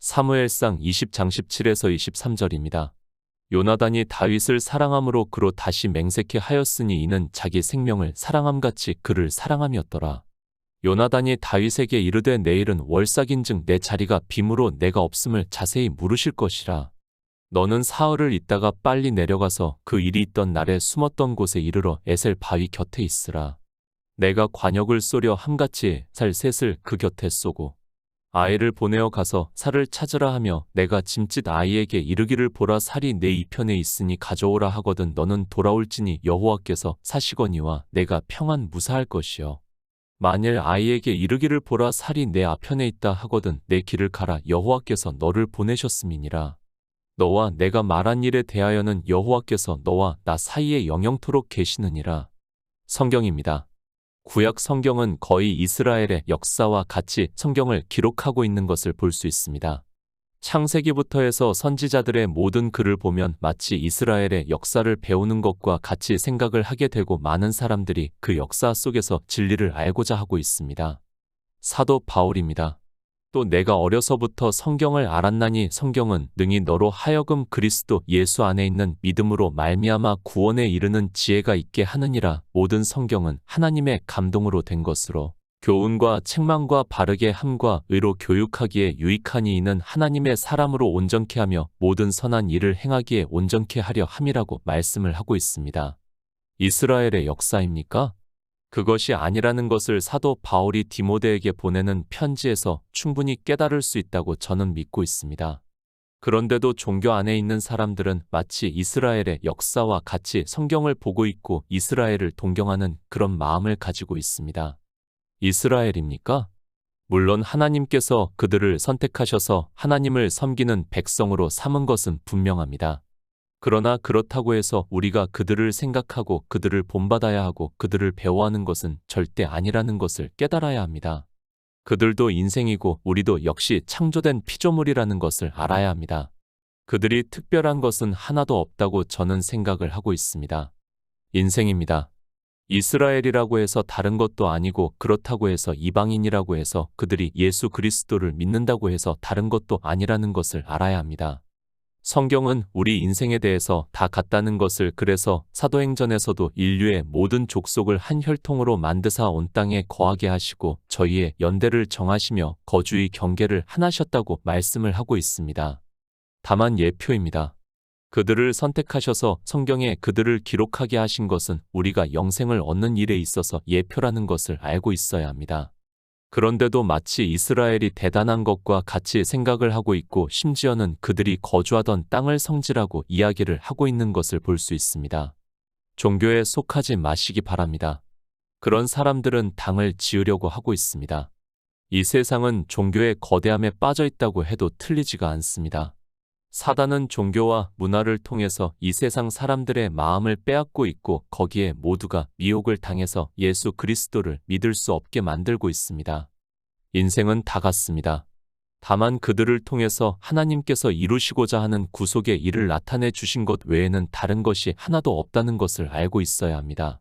사무엘상 20장 17에서 23절입니다. 요나단이 다윗을 사랑함으로 그로 다시 맹세케 하였으니 이는 자기 생명을 사랑함같이 그를 사랑함이었더라. 요나단이 다윗에게 이르되 내일은 월삭인즉 내 자리가 빔으로 내가 없음을 자세히 물으실 것이라. 너는 사흘을 있다가 빨리 내려가서 그 일이 있던 날에 숨었던 곳에 이르러 에셀 바위 곁에 있으라. 내가 관역을 쏘려 함같이 살 셋을 그 곁에 쏘고 아이를 보내어 가서 살을 찾으라 하며 내가 짐짓 아이에게 이르기를 보라 살이 내 이편에 있으니 가져오라 하거든 너는 돌아올지니 여호와께서 사시거니와 내가 평안 무사할 것이요. 만일 아이에게 이르기를 보라 살이 내 앞편에 있다 하거든 내 길을 가라 여호와께서 너를 보내셨음이니라. 너와 내가 말한 일에 대하여는 여호와께서 너와 나 사이에 영영토록 계시느니라. 성경입니다. 구약 성경은 거의 이스라엘의 역사와 같이 성경을 기록하고 있는 것을 볼 수 있습니다. 창세기부터 해서 선지자들의 모든 글을 보면 마치 이스라엘의 역사를 배우는 것과 같이 생각을 하게 되고 많은 사람들이 그 역사 속에서 진리를 알고자 하고 있습니다. 사도 바울입니다. 또 내가 어려서부터 성경을 알았나니 성경은 능히 너로 하여금 그리스도 예수 안에 있는 믿음으로 말미암아 구원에 이르는 지혜가 있게 하느니라. 모든 성경은 하나님의 감동으로 된 것으로 교훈과 책망과 바르게 함과 의로 교육하기에 유익하니 이는 하나님의 사람으로 온전케 하며 모든 선한 일을 행하기에 온전케 하려 함이라고 말씀을 하고 있습니다. 이스라엘의 역사입니까? 그것이 아니라는 것을 사도 바울이 디모데에게 보내는 편지에서 충분히 깨달을 수 있다고 저는 믿고 있습니다. 그런데도 종교 안에 있는 사람들은 마치 이스라엘의 역사와 같이 성경을 보고 있고 이스라엘을 동경하는 그런 마음을 가지고 있습니다. 이스라엘입니까? 물론 하나님께서 그들을 선택하셔서 하나님을 섬기는 백성으로 삼은 것은 분명합니다. 그러나 그렇다고 해서 우리가 그들을 생각하고 그들을 본받아야 하고 그들을 배워하는 것은 절대 아니라는 것을 깨달아야 합니다. 그들도 인생이고 우리도 역시 창조된 피조물이라는 것을 알아야 합니다. 그들이 특별한 것은 하나도 없다고 저는 생각을 하고 있습니다. 인생입니다. 이스라엘이라고 해서 다른 것도 아니고 그렇다고 해서 이방인이라고 해서 그들이 예수 그리스도를 믿는다고 해서 다른 것도 아니라는 것을 알아야 합니다. 성경은 우리 인생에 대해서 다 같다는 것을 그래서 사도행전에서도 인류의 모든 족속을 한 혈통으로 만드사 온 땅에 거하게 하시고 저희의 연대를 정하시며 거주의 경계를 하나셨다고 말씀을 하고 있습니다. 다만 예표입니다. 그들을 선택하셔서 성경에 그들을 기록하게 하신 것은 우리가 영생을 얻는 일에 있어서 예표라는 것을 알고 있어야 합니다. 그런데도 마치 이스라엘이 대단한 것과 같이 생각을 하고 있고 심지어는 그들이 거주하던 땅을 성지라고 이야기를 하고 있는 것을 볼 수 있습니다. 종교에 속하지 마시기 바랍니다. 그런 사람들은 당을 지으려고 하고 있습니다. 이 세상은 종교의 거대함에 빠져 있다고 해도 틀리지가 않습니다. 사단은 종교와 문화를 통해서 이 세상 사람들의 마음을 빼앗고 있고 거기에 모두가 미혹을 당해서 예수 그리스도를 믿을 수 없게 만들고 있습니다. 인생은 다 같습니다. 다만 그들을 통해서 하나님께서 이루시고자 하는 구속의 일을 나타내 주신 것 외에는 다른 것이 하나도 없다는 것을 알고 있어야 합니다.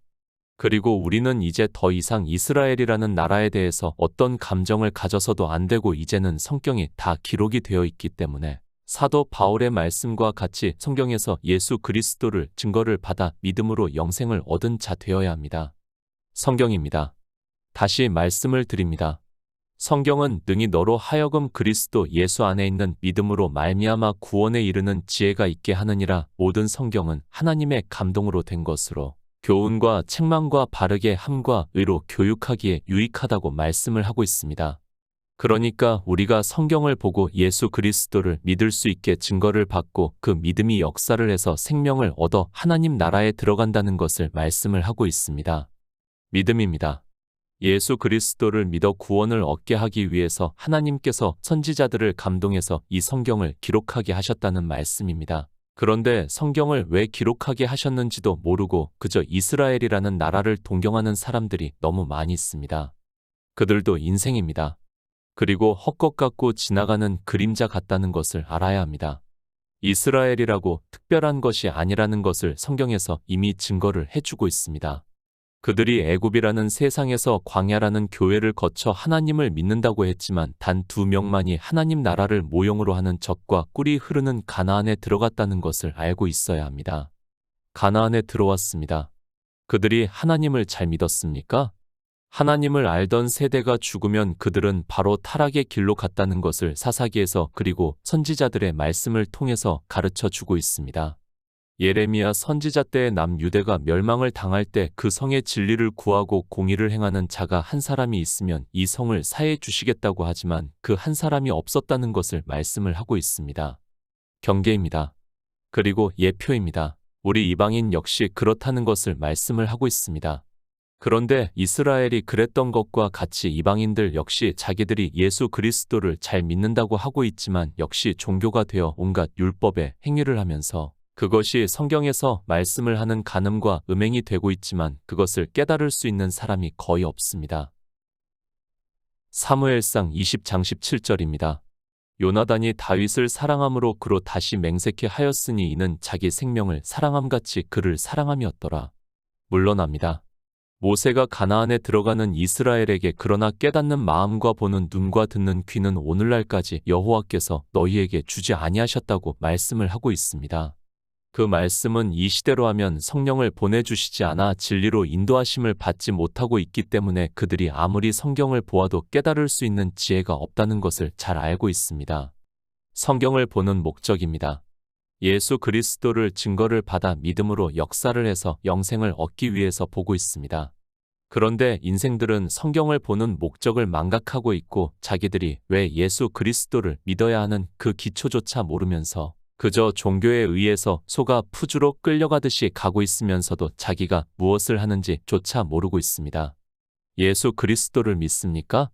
그리고 우리는 이제 더 이상 이스라엘이라는 나라에 대해서 어떤 감정을 가져서도 안 되고 이제는 성경이 다 기록이 되어 있기 때문에 사도 바울의 말씀과 같이 성경에서 예수 그리스도를 증거를 받아 믿음으로 영생을 얻은 자 되어야 합니다. 성경입니다. 다시 말씀을 드립니다. 성경은 능히 너로 하여금 그리스도 예수 안에 있는 믿음으로 말미암아 구원에 이르는 지혜가 있게 하느니라. 모든 성경은 하나님의 감동으로 된 것으로 교훈과 책망과 바르게 함과 의로 교육하기에 유익하다고 말씀을 하고 있습니다. 그러니까 우리가 성경을 보고 예수 그리스도를 믿을 수 있게 증거를 받고 그 믿음이 역사를 해서 생명을 얻어 하나님 나라에 들어간다는 것을 말씀을 하고 있습니다. 믿음입니다. 예수 그리스도를 믿어 구원을 얻게 하기 위해서 하나님께서 선지자들을 감동해서 이 성경을 기록하게 하셨다는 말씀입니다. 그런데 성경을 왜 기록하게 하셨는지도 모르고 그저 이스라엘이라는 나라를 동경하는 사람들이 너무 많이 있습니다. 그들도 인생입니다. 그리고 헛것 같고 지나가는 그림자 같다는 것을 알아야 합니다. 이스라엘이라고 특별한 것이 아니라는 것을 성경에서 이미 증거를 해주고 있습니다. 그들이 애굽이라는 세상에서 광야라는 교회를 거쳐 하나님을 믿는다고 했지만 단 2명만이 하나님 나라를 모형으로 하는 젖과 꿀이 흐르는 가나안에 들어갔다는 것을 알고 있어야 합니다. 가나안에 들어왔습니다. 그들이 하나님을 잘 믿었습니까? 하나님을 알던 세대가 죽으면 그들은 바로 타락의 길로 갔다는 것을 사사기에서 그리고 선지자들의 말씀을 통해서 가르쳐 주고 있습니다. 예레미야 선지자 때의 남유대가 멸망을 당할 때 그 성의 진리를 구하고 공의를 행하는 자가 한 사람이 있으면 이 성을 사해 주시겠다고 하지만 그 한 사람이 없었다는 것을 말씀을 하고 있습니다. 경계입니다. 그리고 예표입니다. 우리 이방인 역시 그렇다는 것을 말씀을 하고 있습니다. 그런데 이스라엘이 그랬던 것과 같이 이방인들 역시 자기들이 예수 그리스도를 잘 믿는다고 하고 있지만 역시 종교가 되어 온갖 율법의 행위를 하면서 그것이 성경에서 말씀을 하는 간음과 음행이 되고 있지만 그것을 깨달을 수 있는 사람이 거의 없습니다. 사무엘상 20장 17절입니다. 요나단이 다윗을 사랑함으로 그로 다시 맹세케 하였으니 이는 자기 생명을 사랑함같이 그를 사랑함이었더라. 물러납니다. 모세가 가나안에 들어가는 이스라엘에게 그러나 깨닫는 마음과 보는 눈과 듣는 귀는 오늘날까지 여호와께서 너희에게 주지 아니하셨다고 말씀을 하고 있습니다. 그 말씀은 이 시대로 하면 성령을 보내주시지 않아 진리로 인도하심을 받지 못하고 있기 때문에 그들이 아무리 성경을 보아도 깨달을 수 있는 지혜가 없다는 것을 잘 알고 있습니다. 성경을 보는 목적입니다. 예수 그리스도를 증거를 받아 믿음으로 역사를 해서 영생을 얻기 위해서 보고 있습니다. 그런데 인생들은 성경을 보는 목적을 망각하고 있고 자기들이 왜 예수 그리스도를 믿어야 하는 그 기초조차 모르면서 그저 종교에 의해서 소가 푸주로 끌려가듯이 가고 있으면서도 자기가 무엇을 하는지 조차 모르고 있습니다. 예수 그리스도를 믿습니까?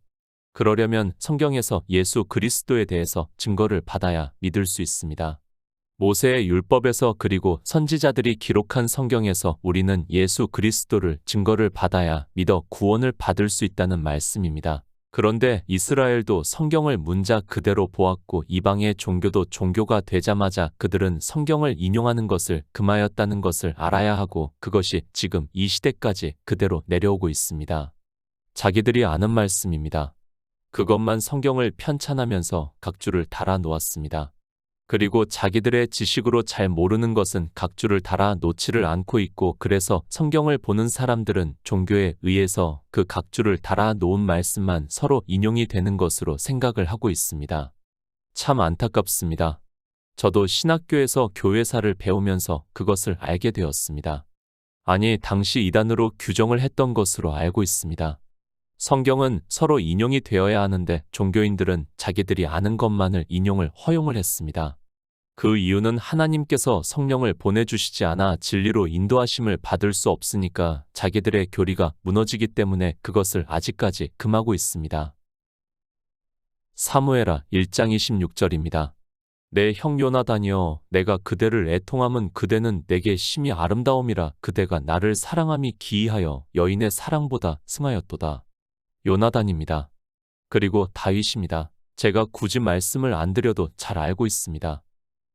그러려면 성경에서 예수 그리스도에 대해서 증거를 받아야 믿을 수 있습니다. 모세의 율법에서 그리고 선지자들이 기록한 성경에서 우리는 예수 그리스도를 증거를 받아야 믿어 구원을 받을 수 있다는 말씀입니다. 그런데 이스라엘도 성경을 문자 그대로 보았고 이방의 종교도 종교가 되자마자 그들은 성경을 인용하는 것을 금하였다는 것을 알아야 하고 그것이 지금 이 시대까지 그대로 내려오고 있습니다. 자기들이 아는 말씀입니다. 그것만 성경을 편찬하면서 각주를 달아 놓았습니다. 그리고 자기들의 지식으로 잘 모르는 것은 각주를 달아 놓지를 않고 있고 그래서 성경을 보는 사람들은 종교에 의해서 그 각주를 달아 놓은 말씀만 서로 인용이 되는 것으로 생각을 하고 있습니다. 참 안타깝습니다. 저도 신학교에서 교회사를 배우면서 그것을 알게 되었습니다. 아니, 당시 이단으로 규정을 했던 것으로 알고 있습니다. 성경은 서로 인용이 되어야 하는데 종교인들은 자기들이 아는 것만을 인용을 허용을 했습니다. 그 이유는 하나님께서 성령을 보내주시지 않아 진리로 인도하심을 받을 수 없으니까 자기들의 교리가 무너지기 때문에 그것을 아직까지 금하고 있습니다. 사무엘하 1장 26절입니다. 내 형 요나단이여 내가 그대를 애통함은 그대는 내게 심히 아름다움이라 그대가 나를 사랑함이 기이하여 여인의 사랑보다 승하였도다. 요나단입니다. 그리고 다윗입니다. 제가 굳이 말씀을 안 드려도 잘 알고 있습니다.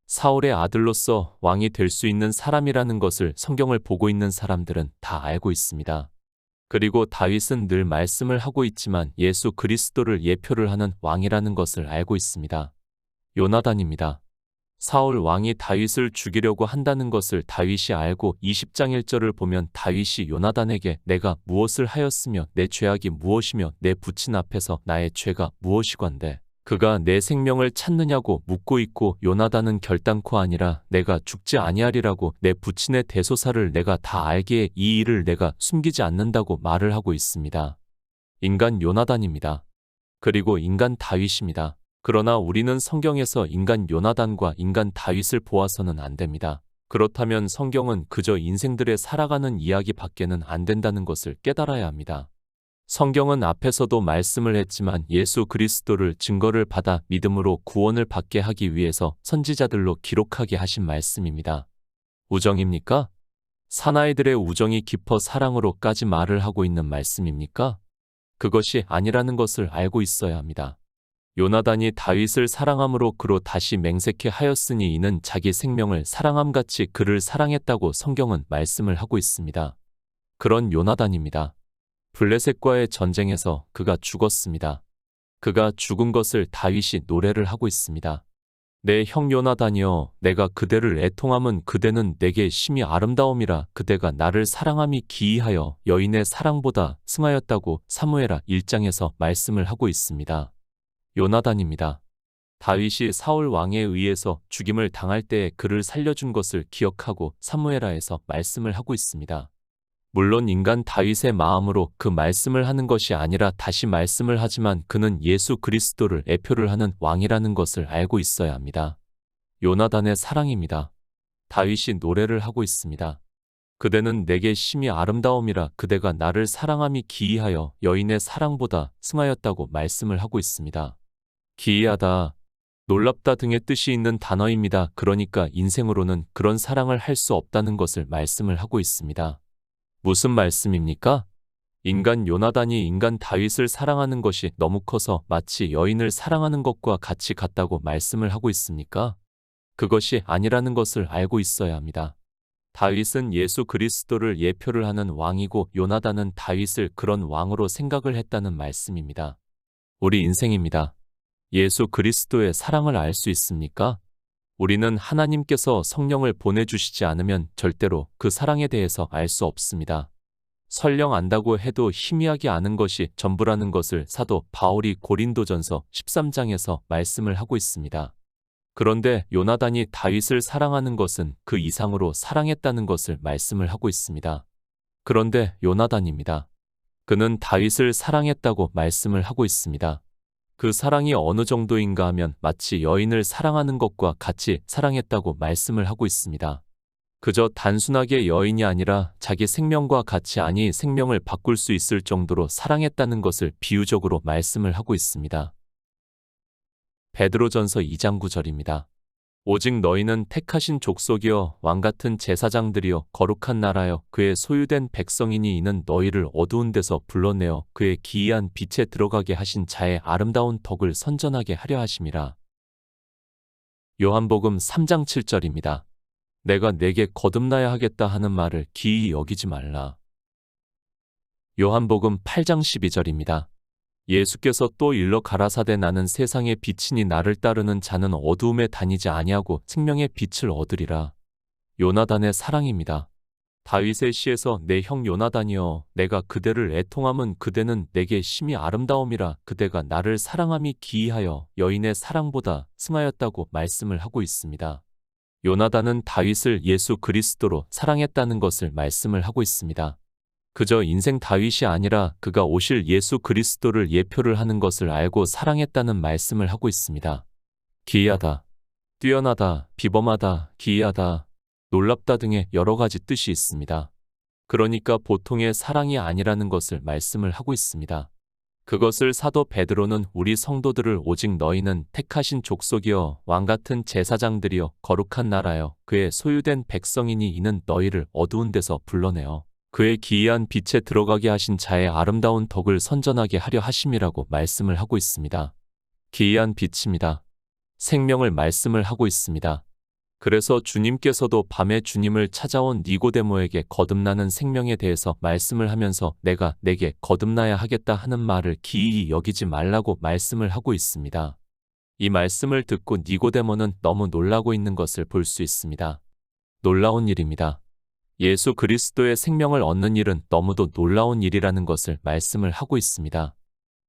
사울의 아들로서 왕이 될 수 있는 사람이라는 것을 성경을 보고 있는 사람들은 다 알고 있습니다. 그리고 다윗은 늘 말씀을 하고 있지만 예수 그리스도를 예표를 하는 왕이라는 것을 알고 있습니다. 요나단입니다. 사울 왕이 다윗을 죽이려고 한다는 것을 다윗이 알고 20장 1절을 보면 다윗이 요나단에게 내가 무엇을 하였으며 내 죄악이 무엇이며 내 부친 앞에서 나의 죄가 무엇이건대 그가 내 생명을 찾느냐고 묻고 있고 요나단은 결단코 아니라 내가 죽지 아니하리라고 내 부친의 대소사를 내가 다 알기에 이 일을 내가 숨기지 않는다고 말을 하고 있습니다. 인간 요나단입니다. 그리고 인간 다윗입니다. 그러나 우리는 성경에서 인간 요나단과 인간 다윗을 보아서는 안 됩니다. 그렇다면 성경은 그저 인생들의 살아가는 이야기 밖에는 안 된다는 것을 깨달아야 합니다. 성경은 앞에서도 말씀을 했지만 예수 그리스도를 증거를 받아 믿음으로 구원을 받게 하기 위해서 선지자들로 기록하게 하신 말씀입니다. 우정입니까? 사나이들의 우정이 깊어 사랑으로까지 말을 하고 있는 말씀입니까? 그것이 아니라는 것을 알고 있어야 합니다. 요나단이 다윗을 사랑함으로 그로 다시 맹세케 하였으니 이는 자기 생명을 사랑함같이 그를 사랑했다고 성경은 말씀을 하고 있습니다. 그런 요나단입니다. 블레셋과의 전쟁에서 그가 죽었습니다. 그가 죽은 것을 다윗이 노래를 하고 있습니다. 내 형 요나단이여, 내가 그대를 애통함은 그대는 내게 심히 아름다움이라. 그대가 나를 사랑함이 기이하여 여인의 사랑보다 승하였다고 사무엘하 1장에서 말씀을 하고 있습니다. 요나단입니다. 다윗이 사울 왕에 의해서 죽임을 당할 때에 그를 살려준 것을 기억하고 사무엘하에서 말씀을 하고 있습니다. 물론 인간 다윗의 마음으로 그 말씀을 하는 것이 아니라 다시 말씀을 하지만 그는 예수 그리스도를 애표를 하는 왕이라는 것을 알고 있어야 합니다. 요나단의 사랑입니다. 다윗이 노래를 하고 있습니다. 그대는 내게 심히 아름다움이라. 그대가 나를 사랑함이 기이하여 여인의 사랑보다 승하였다고 말씀을 하고 있습니다. 기이하다, 놀랍다 등의 뜻이 있는 단어입니다. 그러니까 인생으로는 그런 사랑을 할 수 없다는 것을 말씀을 하고 있습니다. 무슨 말씀입니까? 인간 요나단이 인간 다윗을 사랑하는 것이 너무 커서 마치 여인을 사랑하는 것과 같이 같다고 말씀을 하고 있습니까? 그것이 아니라는 것을 알고 있어야 합니다. 다윗은 예수 그리스도를 예표를 하는 왕이고 요나단은 다윗을 그런 왕으로 생각을 했다는 말씀입니다. 우리 인생입니다. 예수 그리스도의 사랑을 알 수 있습니까? 우리는 하나님께서 성령을 보내주시지 않으면 절대로 그 사랑에 대해서 알 수 없습니다. 설령 안다고 해도 희미하게 아는 것이 전부라는 것을 사도 바울이 고린도전서 13장에서 말씀을 하고 있습니다. 그런데 요나단이 다윗을 사랑하는 것은 그 이상으로 사랑했다는 것을 말씀을 하고 있습니다. 그런데 요나단입니다. 그는 다윗을 사랑했다고 말씀을 하고 있습니다. 그 사랑이 어느 정도인가 하면 마치 여인을 사랑하는 것과 같이 사랑했다고 말씀을 하고 있습니다. 그저 단순하게 여인이 아니라 자기 생명과 같이 아니 생명을 바꿀 수 있을 정도로 사랑했다는 것을 비유적으로 말씀을 하고 있습니다. 베드로전서 2장 9절입니다. 오직 너희는 택하신 족속이여 왕같은 제사장들이여 거룩한 나라여 그의 소유된 백성이니 이는 너희를 어두운 데서 불러내어 그의 기이한 빛에 들어가게 하신 자의 아름다운 덕을 선전하게 하려 하심이라. 요한복음 3장 7절입니다. 내가 내게 거듭나야 하겠다 하는 말을 기이히 여기지 말라. 요한복음 8장 12절입니다. 예수께서 또 일러 가라사대 나는 세상의 빛이니 나를 따르는 자는 어두움에 다니지 아니하고 생명의 빛을 얻으리라. 요나단의 사랑입니다. 다윗의 시에서 내 형 요나단이여, 내가 그대를 애통함은 그대는 내게 심히 아름다움이라. 그대가 나를 사랑함이 기이하여 여인의 사랑보다 승하였다고 말씀을 하고 있습니다. 요나단은 다윗을 예수 그리스도로 사랑했다는 것을 말씀을 하고 있습니다. 그저 인생 다윗이 아니라 그가 오실 예수 그리스도를 예표를 하는 것을 알고 사랑했다는 말씀을 하고 있습니다. 기이하다, 뛰어나다, 비범하다, 기이하다, 놀랍다 등의 여러 가지 뜻이 있습니다. 그러니까 보통의 사랑이 아니라는 것을 말씀을 하고 있습니다. 그것을 사도 베드로는 우리 성도들을 오직 너희는 택하신 족속이여 왕같은 제사장들이여 거룩한 나라여 그의 소유된 백성이니 이는 너희를 어두운 데서 불러내어 그의 기이한 빛에 들어가게 하신 자의 아름다운 덕을 선전하게 하려 하심이라고 말씀을 하고 있습니다. 기이한 빛입니다. 생명을 말씀을 하고 있습니다. 그래서 주님께서도 밤에 주님을 찾아온 니고데모에게 거듭나는 생명에 대해서 말씀을 하면서 내가 내게 거듭나야 하겠다 하는 말을 기이히 여기지 말라고 말씀을 하고 있습니다. 이 말씀을 듣고 니고데모는 너무 놀라고 있는 것을 볼 수 있습니다. 놀라운 일입니다. 예수 그리스도의 생명을 얻는 일은 너무도 놀라운 일이라는 것을 말씀을 하고 있습니다.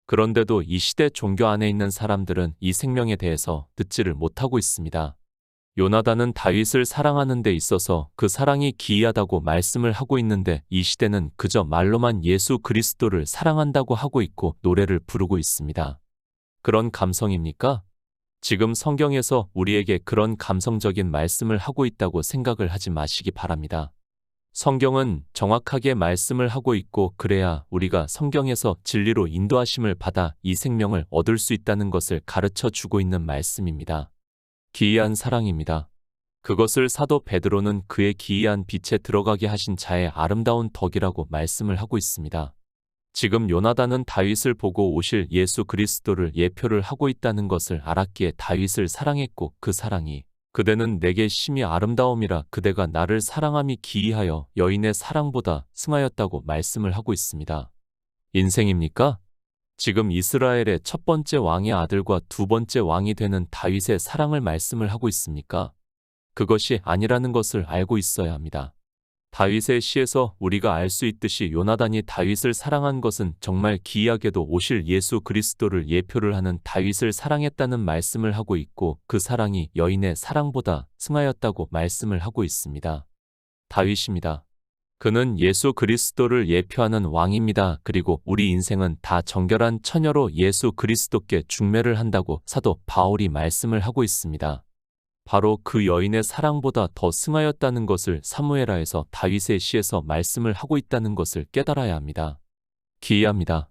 그런데도 이 시대 종교 안에 있는 사람들은 이 생명에 대해서 듣지를 못하고 있습니다. 요나단은 다윗을 사랑하는 데 있어서 그 사랑이 기이하다고 말씀을 하고 있는데 이 시대는 그저 말로만 예수 그리스도를 사랑한다고 하고 있고 노래를 부르고 있습니다. 그런 감성입니까? 지금 성경에서 우리에게 그런 감성적인 말씀을 하고 있다고 생각을 하지 마시기 바랍니다. 성경은 정확하게 말씀을 하고 있고 그래야 우리가 성경에서 진리로 인도하심을 받아 이 생명을 얻을 수 있다는 것을 가르쳐 주고 있는 말씀입니다. 기이한 사랑입니다. 그것을 사도 베드로는 그의 기이한 빛에 들어가게 하신 자의 아름다운 덕이라고 말씀을 하고 있습니다. 지금 요나단은 다윗을 보고 오실 예수 그리스도를 예표를 하고 있다는 것을 알았기에 다윗을 사랑했고 그 사랑이 그대는 내게 심히 아름다움이라 그대가 나를 사랑함이 기이하여 여인의 사랑보다 승하였다고 말씀을 하고 있습니다. 인생입니까? 지금 이스라엘의 첫 번째 왕의 아들과 두 번째 왕이 되는 다윗의 사랑을 말씀을 하고 있습니까? 그것이 아니라는 것을 알고 있어야 합니다. 다윗의 시에서 우리가 알 수 있듯이 요나단이 다윗을 사랑한 것은 정말 기이하게도 오실 예수 그리스도를 예표를 하는 다윗을 사랑했다는 말씀을 하고 있고 그 사랑이 여인의 사랑보다 승하였다고 말씀을 하고 있습니다. 다윗입니다. 그는 예수 그리스도를 예표하는 왕입니다. 그리고 우리 인생은 다 정결한 처녀로 예수 그리스도께 중매를 한다고 사도 바울이 말씀을 하고 있습니다. 바로 그 여인의 사랑보다 더 승하였다는 것을 사무엘하에서 다윗의 시에서 말씀을 하고 있다는 것을 깨달아야 합니다. 기이합니다.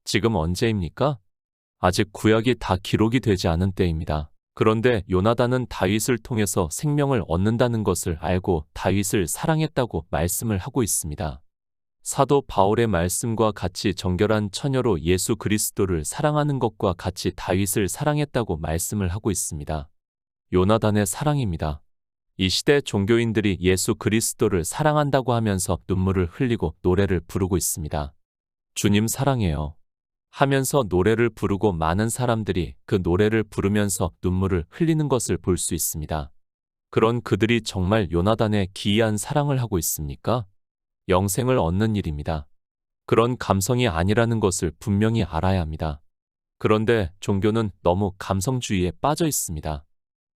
지금 언제입니까? 아직 구약이 다 기록이 되지 않은 때입니다. 그런데 요나단은 다윗을 통해서 생명을 얻는다는 것을 알고 다윗을 사랑했다고 말씀을 하고 있습니다. 사도 바울의 말씀과 같이 정결한 처녀로 예수 그리스도를 사랑하는 것과 같이 다윗을 사랑했다고 말씀을 하고 있습니다. 요나단의 사랑입니다. 이 시대 종교인들이 예수 그리스도를 사랑한다고 하면서 눈물을 흘리고 노래를 부르고 있습니다. 주님 사랑해요 하면서 노래를 부르고 많은 사람들이 그 노래를 부르면서 눈물을 흘리는 것을 볼 수 있습니다. 그런 그들이 정말 요나단의 기이한 사랑을 하고 있습니까? 영생을 얻는 일입니다. 그런 감성이 아니라는 것을 분명히 알아야 합니다. 그런데 종교는 너무 감성주의에 빠져 있습니다.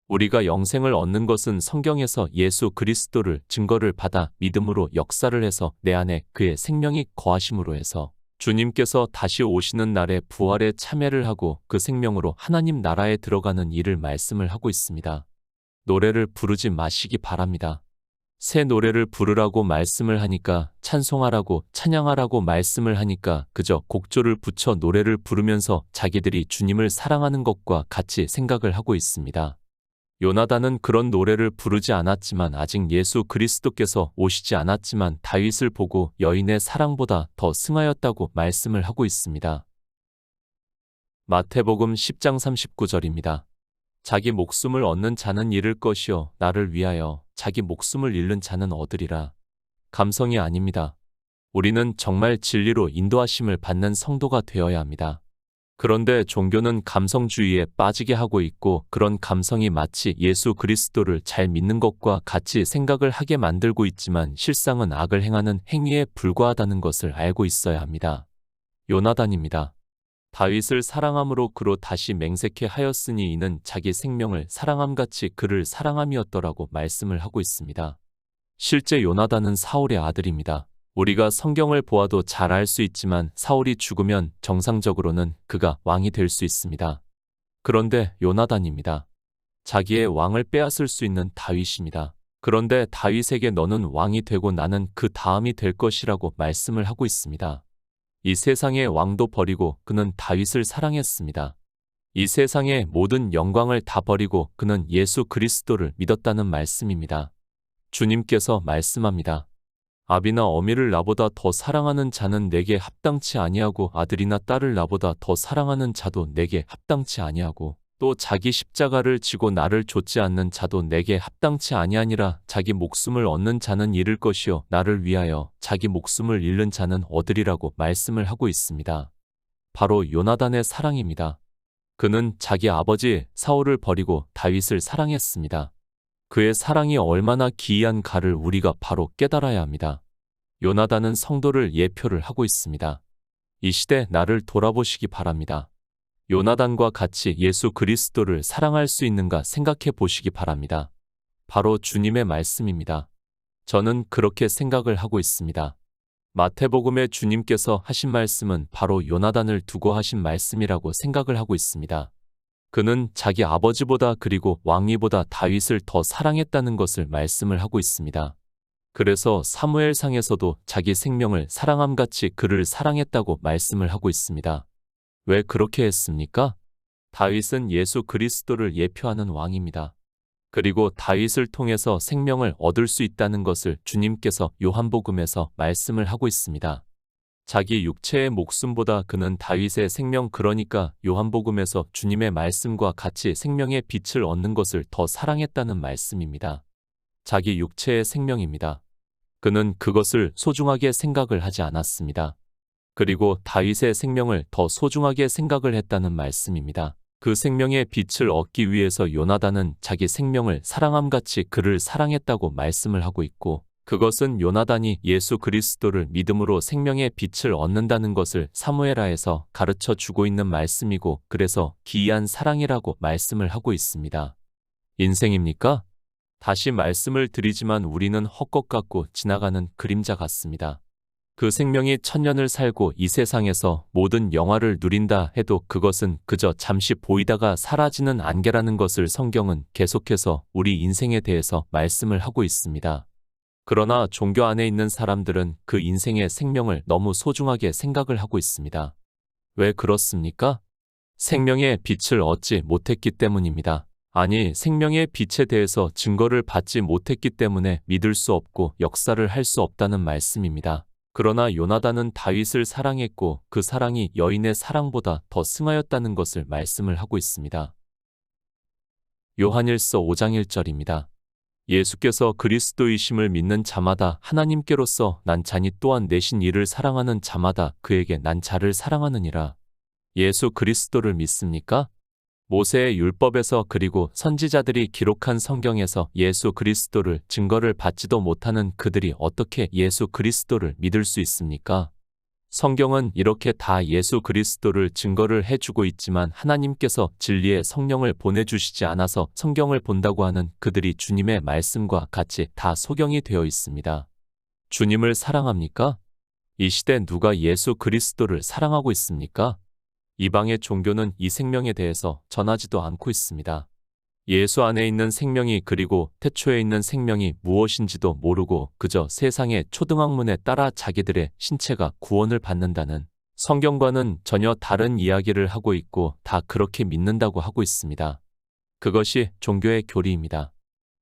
우리가 영생을 얻는 것은 성경에서 예수 그리스도를 증거를 받아 믿음으로 역사를 해서 내 안에 그의 생명이 거하심으로 해서 주님께서 다시 오시는 날에 부활에 참여를 하고 그 생명으로 하나님 나라에 들어가는 일을 말씀을 하고 있습니다. 노래를 부르지 마시기 바랍니다. 새 노래를 부르라고 말씀을 하니까 찬송하라고 찬양하라고 말씀을 하니까 그저 곡조를 붙여 노래를 부르면서 자기들이 주님을 사랑하는 것과 같이 생각을 하고 있습니다. 요나단은 그런 노래를 부르지 않았지만 아직 예수 그리스도께서 오시지 않았지만 다윗을 보고 여인의 사랑보다 더 승하였다고 말씀을 하고 있습니다. 마태복음 10장 39절입니다. 자기 목숨을 얻는 자는 잃을 것이요 나를 위하여 자기 목숨을 잃는 자는 얻으리라. 감성이 아닙니다. 우리는 정말 진리로 인도하심을 받는 성도가 되어야 합니다. 그런데 종교는 감성주의에 빠지게 하고 있고 그런 감성이 마치 예수 그리스도를 잘 믿는 것과 같이 생각을 하게 만들고 있지만 실상은 악을 행하는 행위에 불과하다는 것을 알고 있어야 합니다. 요나단입니다. 다윗을 사랑함으로 그로 다시 맹세케 하였으니 이는 자기 생명을 사랑함같이 그를 사랑함이었더라고 말씀을 하고 있습니다. 실제 요나단은 사울의 아들입니다. 우리가 성경을 보아도 잘 알 수 있지만 사울이 죽으면 정상적으로는 그가 왕이 될 수 있습니다. 그런데 요나단입니다. 자기의 왕을 빼앗을 수 있는 다윗입니다. 그런데 다윗에게 너는 왕이 되고 나는 그 다음이 될 것이라고 말씀을 하고 있습니다. 이 세상의 왕도 버리고 그는 다윗을 사랑했습니다. 이 세상의 모든 영광을 다 버리고 그는 예수 그리스도를 믿었다는 말씀입니다. 주님께서 말씀합니다. 아비나 어미를 나보다 더 사랑하는 자는 내게 합당치 아니하고 아들이나 딸을 나보다 더 사랑하는 자도 내게 합당치 아니하고 또 자기 십자가를 지고 나를 좇지 않는 자도 내게 합당치 아니하니라. 자기 목숨을 얻는 자는 잃을 것이요 나를 위하여 자기 목숨을 잃는 자는 얻으리라고 말씀을 하고 있습니다. 바로 요나단의 사랑입니다. 그는 자기 아버지 사울을 버리고 다윗을 사랑했습니다. 그의 사랑이 얼마나 기이한가를 우리가 바로 깨달아야 합니다. 요나단은 성도를 예표를 하고 있습니다. 이 시대 나를 돌아보시기 바랍니다. 요나단과 같이 예수 그리스도를 사랑할 수 있는가 생각해 보시기 바랍니다. 바로 주님의 말씀입니다. 저는 그렇게 생각을 하고 있습니다. 마태복음에 주님께서 하신 말씀은 바로 요나단을 두고 하신 말씀이라고 생각을 하고 있습니다. 그는 자기 아버지보다 그리고 왕위보다 다윗을 더 사랑했다는 것을 말씀을 하고 있습니다. 그래서 사무엘상에서도 자기 생명을 사랑함같이 그를 사랑했다고 말씀을 하고 있습니다. 왜 그렇게 했습니까? 다윗은 예수 그리스도를 예표하는 왕입니다. 그리고 다윗을 통해서 생명을 얻을 수 있다는 것을 주님께서 요한복음에서 말씀을 하고 있습니다. 자기 육체의 목숨보다 그는 다윗의 생명, 그러니까 요한복음에서 주님의 말씀과 같이 생명의 빛을 얻는 것을 더 사랑했다는 말씀입니다. 자기 육체의 생명입니다. 그는 그것을 소중하게 생각을 하지 않았습니다. 그리고 다윗의 생명을 더 소중하게 생각을 했다는 말씀입니다. 그 생명의 빛을 얻기 위해서 요나단은 자기 생명을 사랑함같이 그를 사랑했다고 말씀을 하고 있고, 그것은 요나단이 예수 그리스도를 믿음으로 생명의 빛을 얻는다는 것을 사무엘하에서 가르쳐 주고 있는 말씀이고, 그래서 기이한 사랑이라고 말씀을 하고 있습니다. 인생입니까? 다시 말씀을 드리지만 우리는 헛것 같고 지나가는 그림자 같습니다. 그 생명이 천년을 살고 이 세상에서 모든 영화를 누린다 해도 그것은 그저 잠시 보이다가 사라지는 안개라는 것을 성경은 계속해서 우리 인생에 대해서 말씀을 하고 있습니다. 그러나 종교 안에 있는 사람들은 그 인생의 생명을 너무 소중하게 생각을 하고 있습니다. 왜 그렇습니까? 생명의 빛을 얻지 못했기 때문입니다. 아니, 생명의 빛에 대해서 증거를 받지 못했기 때문에 믿을 수 없고 역사를 할 수 없다는 말씀입니다. 그러나 요나단은 다윗을 사랑했고 그 사랑이 여인의 사랑보다 더 승하였다는 것을 말씀을 하고 있습니다. 요한일서 5장 1절입니다. 예수께서 그리스도이심을 믿는 자마다 하나님께로서 난 자니 또한 내신 이를 사랑하는 자마다 그에게 난 자를 사랑하느니라. 예수 그리스도를 믿습니까? 모세의 율법에서 그리고 선지자들이 기록한 성경에서 예수 그리스도를 증거를 받지도 못하는 그들이 어떻게 예수 그리스도를 믿을 수 있습니까? 성경은 이렇게 다 예수 그리스도를 증거를 해주고 있지만 하나님께서 진리의 성령을 보내주시지 않아서 성경을 본다고 하는 그들이 주님의 말씀과 같이 다 소경이 되어 있습니다. 주님을 사랑합니까? 이 시대 누가 예수 그리스도를 사랑하고 있습니까? 이방의 종교는 이 생명에 대해서 전하지도 않고 있습니다. 예수 안에 있는 생명이 그리고 태초에 있는 생명이 무엇인지도 모르고 그저 세상의 초등학문에 따라 자기들의 신체가 구원을 받는다는 성경과는 전혀 다른 이야기를 하고 있고 다 그렇게 믿는다고 하고 있습니다. 그것이 종교의 교리입니다.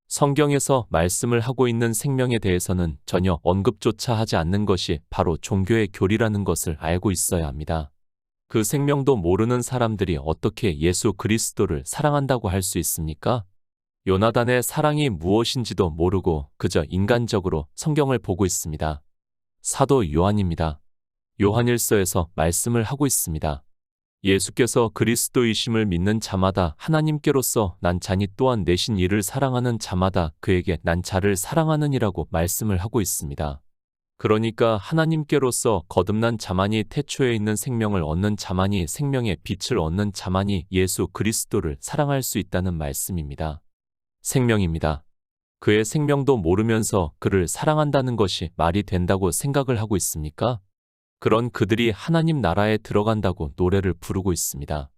성경에서 말씀을 하고 있는 생명에 대해서는 전혀 언급조차 하지 않는 것이 바로 종교의 교리라는 것을 알고 있어야 합니다. 그 생명도 모르는 사람들이 어떻게 예수 그리스도를 사랑한다고 할 수 있습니까? 요나단의 사랑이 무엇인지도 모르고 그저 인간적으로 성경을 보고 있습니다. 사도 요한입니다. 요한일서에서 말씀을 하고 있습니다. 예수께서 그리스도이심을 믿는 자마다 하나님께로서 난 자니 또한 내신 이를 사랑하는 자마다 그에게 난 자를 사랑하느니라고 말씀을 하고 있습니다. 그러니까 하나님께로서 거듭난 자만이 태초에 있는 생명을 얻는 자만이 생명의 빛을 얻는 자만이 예수 그리스도를 사랑할 수 있다는 말씀입니다. 생명입니다. 그의 생명도 모르면서 그를 사랑한다는 것이 말이 된다고 생각을 하고 있습니까? 그런 그들이 하나님 나라에 들어간다고 노래를 부르고 있습니다.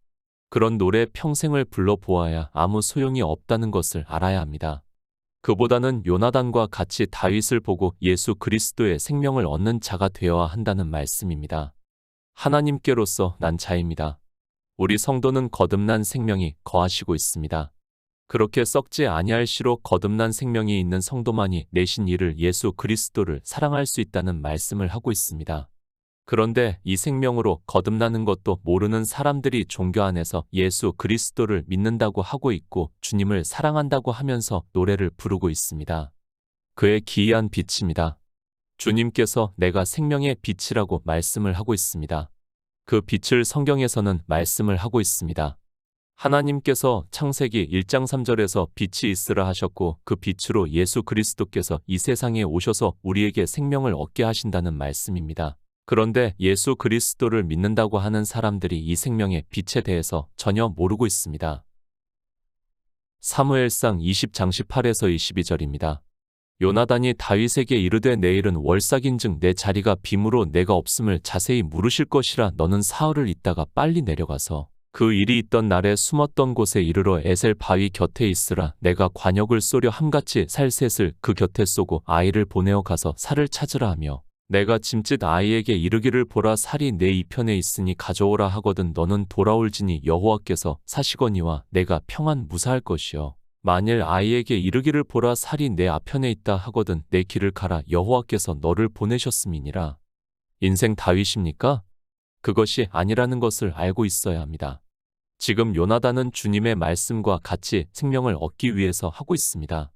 그런 노래 평생을 불러보아야 아무 소용이 없다는 것을 알아야 합니다. 그보다는 요나단과 같이 다윗을 보고 예수 그리스도의 생명을 얻는 자가 되어야 한다는 말씀입니다. 하나님께로서 난 자입니다. 우리 성도는 거듭난 생명이 거하시고 있습니다. 그렇게 썩지 아니할수록 거듭난 생명이 있는 성도만이 내신 이를 예수 그리스도를 사랑할 수 있다는 말씀을 하고 있습니다. 그런데 이 생명으로 거듭나는 것도 모르는 사람들이 종교 안에서 예수 그리스도를 믿는다고 하고 있고 주님을 사랑한다고 하면서 노래를 부르고 있습니다. 그의 기이한 빛입니다. 주님께서 내가 생명의 빛이라고 말씀을 하고 있습니다. 그 빛을 성경에서는 말씀을 하고 있습니다. 하나님께서 창세기 1장 3절에서 빛이 있으라 하셨고 그 빛으로 예수 그리스도께서 이 세상에 오셔서 우리에게 생명을 얻게 하신다는 말씀입니다. 그런데 예수 그리스도를 믿는다고 하는 사람들이 이 생명의 빛에 대해서 전혀 모르고 있습니다. 사무엘상 20장 18에서 22절입니다. 요나단이 다윗에게 이르되 내일은 월삭인즉 내 자리가 빔으로 내가 없음을 자세히 물으실 것이라 너는 사흘을 있다가 빨리 내려가서 그 일이 있던 날에 숨었던 곳에 이르러 에셀 바위 곁에 있으라. 내가 관역을 쏘려 함같이 살셋을 그 곁에 쏘고 아이를 보내어 가서 살을 찾으라 하며 내가 짐짓 아이에게 이르기를 보라 살이 내 이편에 있으니 가져오라 하거든 너는 돌아올지니 여호와께서 사시거니와 내가 평안 무사할 것이요 만일 아이에게 이르기를 보라 살이 내 앞편에 있다 하거든 내 길을 가라 여호와께서 너를 보내셨음이니라. 인생 다윗입니까? 그것이 아니라는 것을 알고 있어야 합니다. 지금 요나단은 주님의 말씀과 같이 생명을 얻기 위해서 하고 있습니다.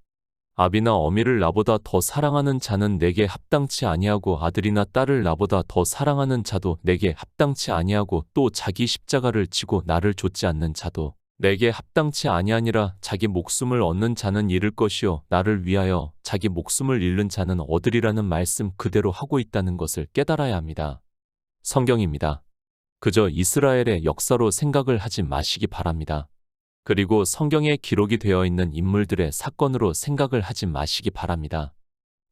아비나 어미를 나보다 더 사랑하는 자는 내게 합당치 아니하고 아들이나 딸을 나보다 더 사랑하는 자도 내게 합당치 아니하고 또 자기 십자가를 지고 나를 좇지 않는 자도 내게 합당치 아니하니라. 자기 목숨을 얻는 자는 잃을 것이요 나를 위하여 자기 목숨을 잃는 자는 얻으리라는 말씀 그대로 하고 있다는 것을 깨달아야 합니다. 성경입니다. 그저 이스라엘의 역사로 생각을 하지 마시기 바랍니다. 그리고 성경에 기록이 되어 있는 인물들의 사건으로 생각을 하지 마시기 바랍니다.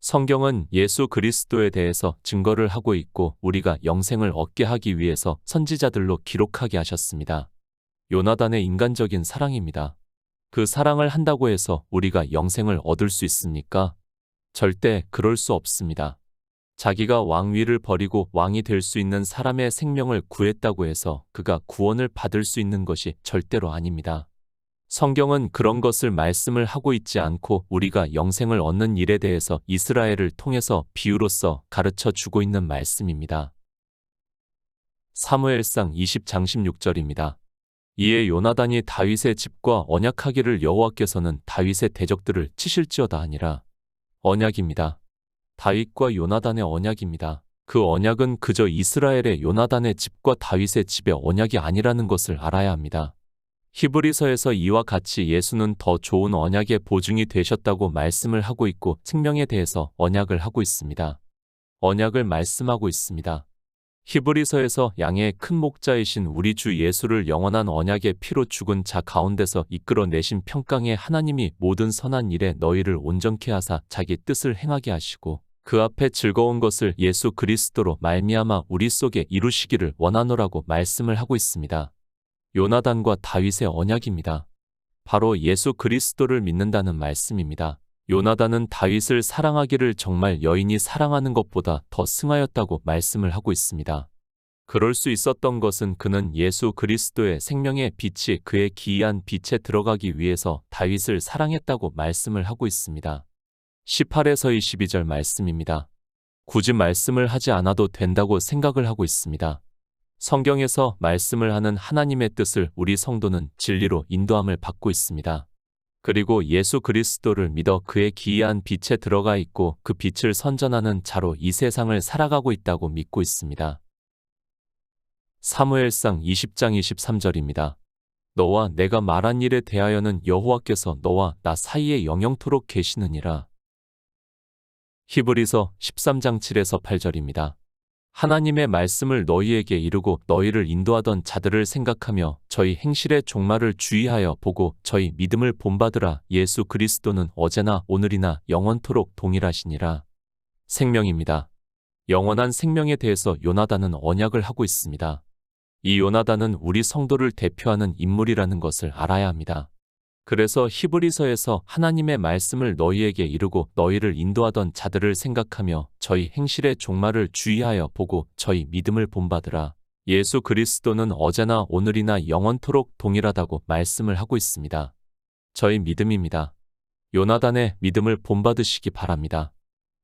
성경은 예수 그리스도에 대해서 증거를 하고 있고 우리가 영생을 얻게 하기 위해서 선지자들로 기록하게 하셨습니다. 요나단의 인간적인 사랑입니다. 그 사랑을 한다고 해서 우리가 영생을 얻을 수 있습니까? 절대 그럴 수 없습니다. 자기가 왕위를 버리고 왕이 될 수 있는 사람의 생명을 구했다고 해서 그가 구원을 받을 수 있는 것이 절대로 아닙니다. 성경은 그런 것을 말씀을 하고 있지 않고 우리가 영생을 얻는 일에 대해서 이스라엘을 통해서 비유로서 가르쳐 주고 있는 말씀입니다. 사무엘상 20장 16절입니다. 이에 요나단이 다윗의 집과 언약하기를 여호와께서는 다윗의 대적들을 치실지어다 하니라. 언약입니다. 다윗과 요나단의 언약입니다. 그 언약은 그저 이스라엘의 요나단의 집과 다윗의 집의 언약이 아니라는 것을 알아야 합니다. 히브리서에서 이와 같이 예수는 더 좋은 언약의 보증이 되셨다고 말씀을 하고 있고 생명에 대해서 언약을 하고 있습니다. 언약을 말씀하고 있습니다. 히브리서에서 양의 큰 목자이신 우리 주 예수를 영원한 언약의 피로 죽은 자 가운데서 이끌어내신 평강의 하나님이 모든 선한 일에 너희를 온전케 하사 자기 뜻을 행하게 하시고 그 앞에 즐거운 것을 예수 그리스도로 말미암아 우리 속에 이루시기를 원하노라고 말씀을 하고 있습니다. 요나단과 다윗의 언약입니다. 바로 예수 그리스도를 믿는다는 말씀입니다. 요나단은 다윗을 사랑하기를 정말 여인이 사랑하는 것보다 더 승하였다고 말씀을 하고 있습니다. 그럴 수 있었던 것은 그는 예수 그리스도의 생명의 빛이 그의 기이한 빛에 들어가기 위해서 다윗을 사랑했다고 말씀을 하고 있습니다. 18에서 22절 말씀입니다. 굳이 말씀을 하지 않아도 된다고 생각을 하고 있습니다. 성경에서 말씀을 하는 하나님의 뜻을 우리 성도는 진리로 인도함을 받고 있습니다. 그리고 예수 그리스도를 믿어 그의 기이한 빛에 들어가 있고 그 빛을 선전하는 자로 이 세상을 살아가고 있다고 믿고 있습니다. 사무엘상 20장 23절입니다. 너와 내가 말한 일에 대하여는 여호와께서 너와 나 사이에 영영토록 계시느니라. 히브리서 13장 7에서 8절입니다. 하나님의 말씀을 너희에게 이루고 너희를 인도하던 자들을 생각하며 저희 행실의 종말을 주의하여 보고 저희 믿음을 본받으라. 예수 그리스도는 어제나 오늘이나 영원토록 동일하시니라. 생명입니다. 영원한 생명에 대해서 요나단은 언약을 하고 있습니다. 이 요나단은 우리 성도를 대표하는 인물이라는 것을 알아야 합니다. 그래서 히브리서에서 하나님의 말씀을 너희에게 이루고 너희를 인도하던 자들을 생각하며 저희 행실의 종말을 주의하여 보고 저희 믿음을 본받으라. 예수 그리스도는 어제나 오늘이나 영원토록 동일하다고 말씀을 하고 있습니다. 저희 믿음입니다. 요나단의 믿음을 본받으시기 바랍니다.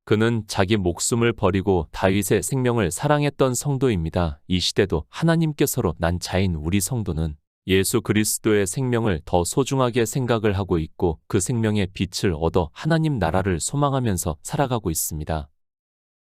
그는 자기 목숨을 버리고 다윗의 생명을 사랑했던 성도입니다. 이 시대도 하나님께서로 난 자인 우리 성도는 예수 그리스도의 생명을 더 소중하게 생각을 하고 있고 그 생명의 빛을 얻어 하나님 나라를 소망하면서 살아가고 있습니다.